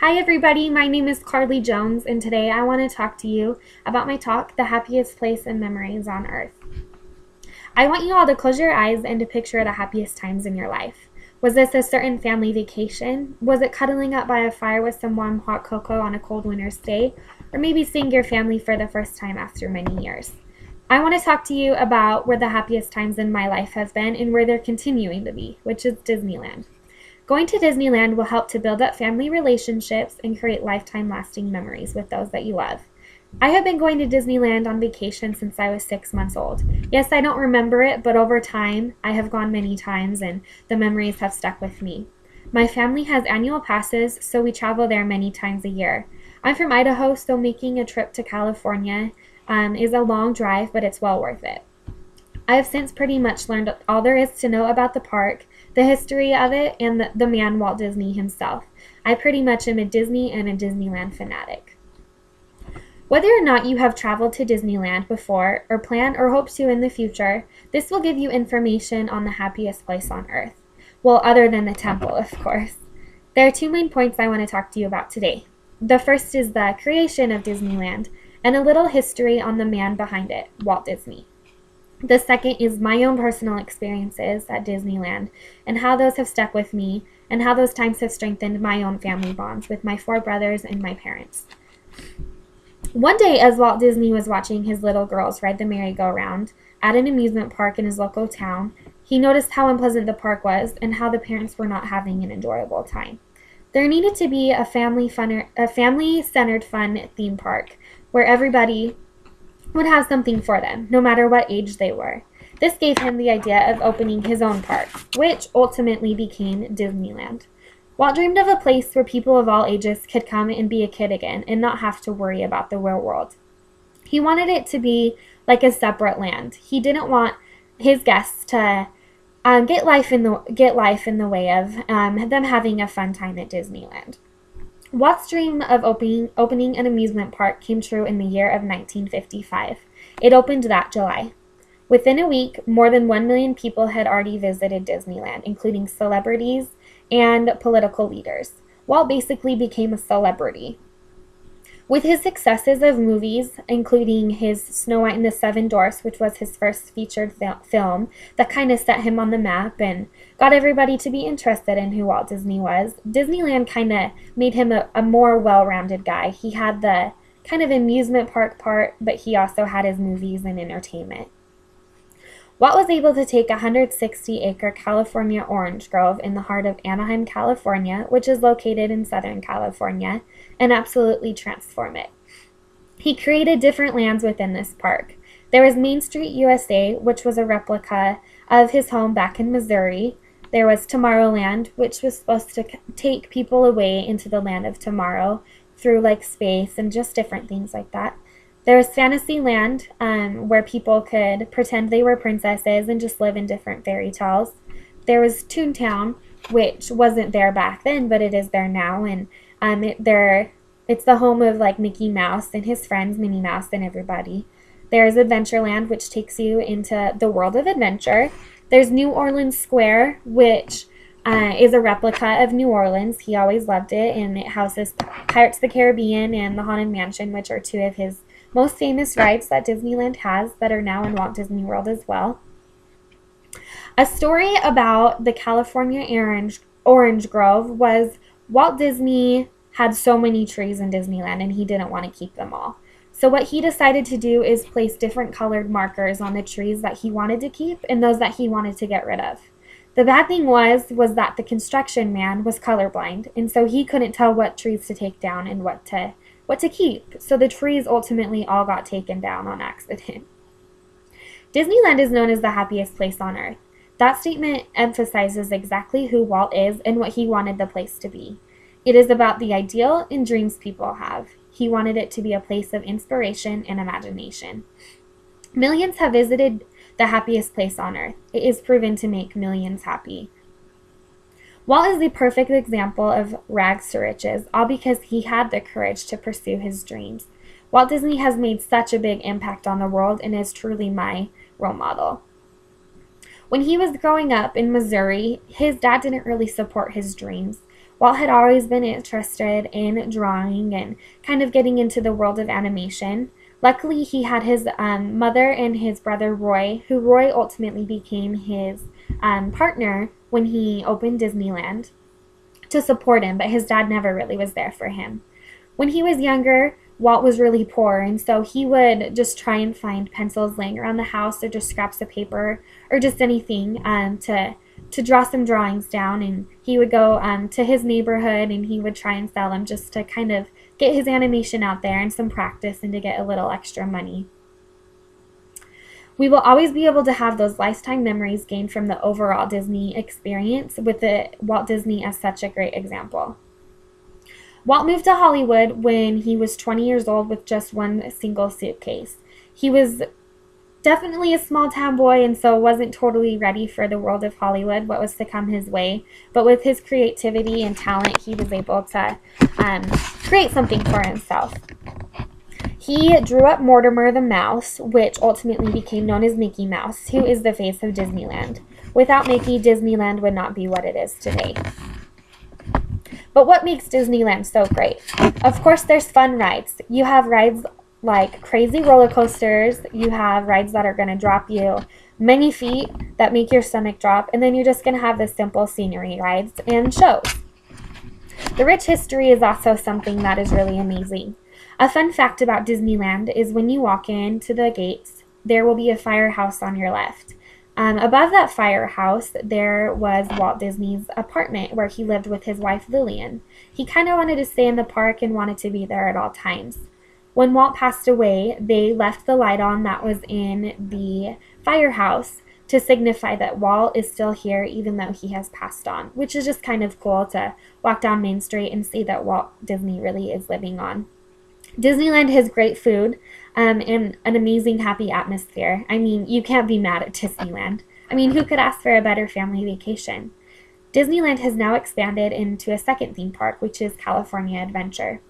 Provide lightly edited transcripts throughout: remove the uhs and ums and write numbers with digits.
Hi everybody, my name is Carly Jones, and today I want to talk to you about my talk, The Happiest Place and Memories on Earth. I want you all to close your eyes and to picture the happiest times in your life. Was this a certain family vacation? Was it cuddling up by a fire with some warm hot cocoa on a cold winter's day? Or maybe seeing your family for the first time after many years? I want to talk to you about where the happiest times in my life have been and where they're continuing to be, which is Disneyland. Going to Disneyland will help to build up family relationships and create lifetime lasting memories with those that you love. I have been going to Disneyland on vacation since I was 6 months old. Yes, I don't remember it, but over time, I have gone many times and the memories have stuck with me. My family has annual passes, so we travel there many times a year. I'm from Idaho, so making a trip to California is a long drive, but it's well worth it. I have since pretty much learned all there is to know about the park, the history of it, and the man Walt Disney himself. I pretty much am a Disney and a Disneyland fanatic. Whether or not you have traveled to Disneyland before, or plan or hope to in the future, this will give you information on the happiest place on Earth. Well, other than the temple, of course. There are two main points I want to talk to you about today. The first is the creation of Disneyland, and a little history on the man behind it, Walt Disney. The second is my own personal experiences at Disneyland and how those have stuck with me and how those times have strengthened my own family bonds with my 4 brothers and my parents. One day, as Walt Disney was watching his little girls ride the merry-go-round at an amusement park in his local town, he noticed how unpleasant the park was and how the parents were not having an enjoyable time. There needed to be a family-centered fun theme park where everybody would have something for them, no matter what age they were. This gave him the idea of opening his own park, which ultimately became Disneyland. Walt dreamed of a place where people of all ages could come and be a kid again and not have to worry about the real world. He wanted it to be like a separate land. He didn't want his guests to get life in the way of them having a fun time at Disneyland. Walt's dream of opening an amusement park came true in the year of 1955. It opened that July. Within a week, more than 1 million people had already visited Disneyland, including celebrities and political leaders. Walt basically became a celebrity. With his successes of movies, including his Snow White and the Seven Dwarfs, which was his first featured film, that kind of set him on the map and got everybody to be interested in who Walt Disney was, Disneyland kind of made him a more well-rounded guy. He had the kind of amusement park part, but he also had his movies and entertainment. Walt was able to take a 160-acre California orange grove in the heart of Anaheim, California, which is located in Southern California, and absolutely transform it. He created different lands within this park. There was Main Street, USA, which was a replica of his home back in Missouri. There was Tomorrowland, which was supposed to take people away into the land of tomorrow through like space and just different things like that. There was Fantasyland, where people could pretend they were princesses and just live in different fairy tales. There was Toontown, which wasn't there back then, but it is there now, and it's the home of like Mickey Mouse and his friends, Minnie Mouse and everybody. There's Adventureland, which takes you into the world of adventure. There's New Orleans Square, which is a replica of New Orleans. He always loved it, and it houses Pirates of the Caribbean and the Haunted Mansion, which are 2 of his most famous rides that Disneyland has that are now in Walt Disney World as well. A story about the California Orange Grove was Walt Disney had so many trees in Disneyland and he didn't want to keep them all. So what he decided to do is place different colored markers on the trees that he wanted to keep and those that he wanted to get rid of. The bad thing was that the construction man was colorblind, and so he couldn't tell what trees to take down and what to keep, so the trees ultimately all got taken down on accident. Disneyland is known as the happiest place on Earth. That statement emphasizes exactly who Walt is and what he wanted the place to be. It is about the ideal and dreams people have. He wanted it to be a place of inspiration and imagination. Millions have visited the happiest place on Earth. It is proven to make millions happy. Walt is the perfect example of rags to riches, all because he had the courage to pursue his dreams. Walt Disney has made such a big impact on the world and is truly my role model. When he was growing up in Missouri, his dad didn't really support his dreams. Walt had always been interested in drawing and kind of getting into the world of animation. Luckily, he had his mother and his brother Roy, who Roy ultimately became his partner when he opened Disneyland, to support him, but his dad never really was there for him. When he was younger, Walt was really poor, and so he would just try and find pencils laying around the house or just scraps of paper or just anything to draw some drawings down, and he would go to his neighborhood and he would try and sell them just to kind of get his animation out there and some practice and to get a little extra money. We will always be able to have those lifetime memories gained from the overall Disney experience, with Walt Disney as such a great example. Walt moved to Hollywood when he was 20 years old with just one single suitcase. He was definitely a small town boy and so wasn't totally ready for the world of Hollywood, what was to come his way. But with his creativity and talent, he was able to create something for himself. He drew up Mortimer the Mouse, which ultimately became known as Mickey Mouse, who is the face of Disneyland. Without Mickey, Disneyland would not be what it is today. But what makes Disneyland so great? Of course, there's fun rides. You have rides like crazy roller coasters. You have rides that are going to drop you many feet that make your stomach drop. And then you're just going to have the simple scenery rides and shows. The rich history is also something that is really amazing. A fun fact about Disneyland is when you walk into the gates, there will be a firehouse on your left. Above that firehouse, there was Walt Disney's apartment where he lived with his wife Lillian. He kind of wanted to stay in the park and wanted to be there at all times. When Walt passed away, they left the light on that was in the firehouse to signify that Walt is still here even though he has passed on, which is just kind of cool to walk down Main Street and see that Walt Disney really is living on. Disneyland has great food and an amazing happy atmosphere. I mean, you can't be mad at Disneyland. I mean, who could ask for a better family vacation? Disneyland has now expanded into a second theme park, which is California Adventure.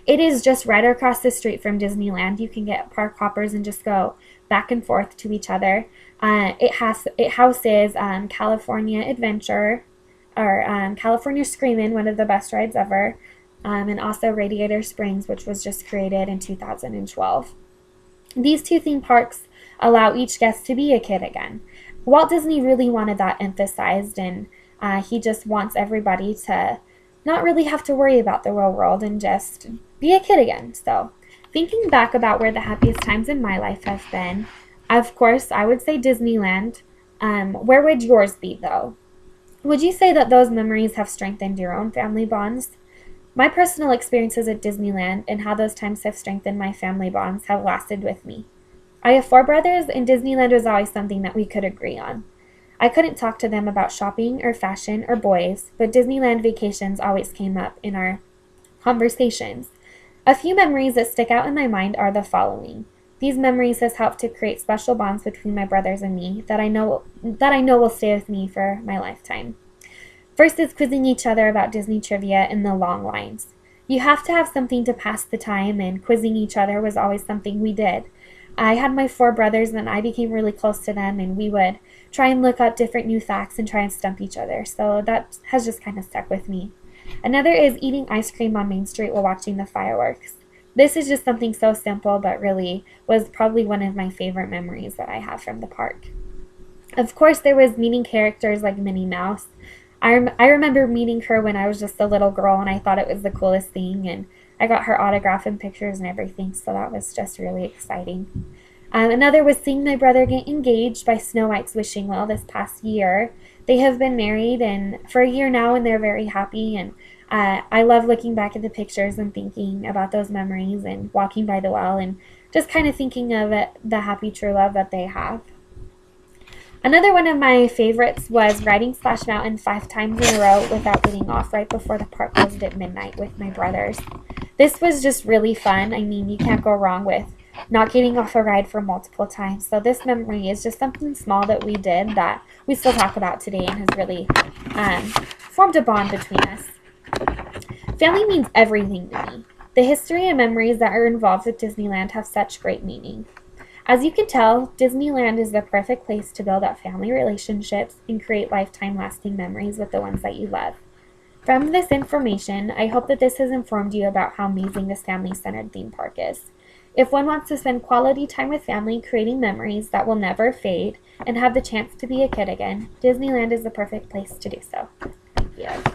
It is just right across the street from Disneyland. You can get park hoppers and just go back and forth to each other. It houses California Adventure, or California Screamin', one of the best rides ever, and also Radiator Springs, which was just created in 2012. These two theme parks allow each guest to be a kid again. Walt Disney really wanted that emphasized, and he just wants everybody to not really have to worry about the real world and just be a kid again. So, thinking back about where the happiest times in my life have been, of course, I would say Disneyland. Where would yours be, though? Would you say that those memories have strengthened your own family bonds? My personal experiences at Disneyland and how those times have strengthened my family bonds have lasted with me. I have 4 brothers, and Disneyland was always something that we could agree on. I couldn't talk to them about shopping or fashion or boys, but Disneyland vacations always came up in our conversations. A few memories that stick out in my mind are the following. These memories have helped to create special bonds between my brothers and me that I know will stay with me for my lifetime. First is quizzing each other about Disney trivia in the long lines. You have to have something to pass the time, and quizzing each other was always something we did. I had my 4 brothers, and I became really close to them, and we would try and look up different new facts and try and stump each other. So that has just kind of stuck with me. Another is eating ice cream on Main Street while watching the fireworks. This is just something so simple, but really was probably one of my favorite memories that I have from the park. Of course, there was meeting characters like Minnie Mouse. I remember meeting her when I was just a little girl, and I thought it was the coolest thing, and I got her autograph and pictures and everything, so that was just really exciting. Another was seeing my brother get engaged by Snow White's wishing well this past year. They have been married for a year now, and they're very happy, and I love looking back at the pictures and thinking about those memories and walking by the well and just kind of thinking of the happy true love that they have. Another one of my favorites was riding Splash Mountain 5 times in a row without getting off right before the park closed at midnight with my brothers. This was just really fun. I mean, you can't go wrong with not getting off a ride for multiple times. So this memory is just something small that we did that we still talk about today and has really formed a bond between us. Family means everything to me. The history and memories that are involved with Disneyland have such great meaning. As you can tell, Disneyland is the perfect place to build up family relationships and create lifetime lasting memories with the ones that you love. From this information, I hope that this has informed you about how amazing this family-centered theme park is. If one wants to spend quality time with family creating memories that will never fade and have the chance to be a kid again, Disneyland is the perfect place to do so. Thank you.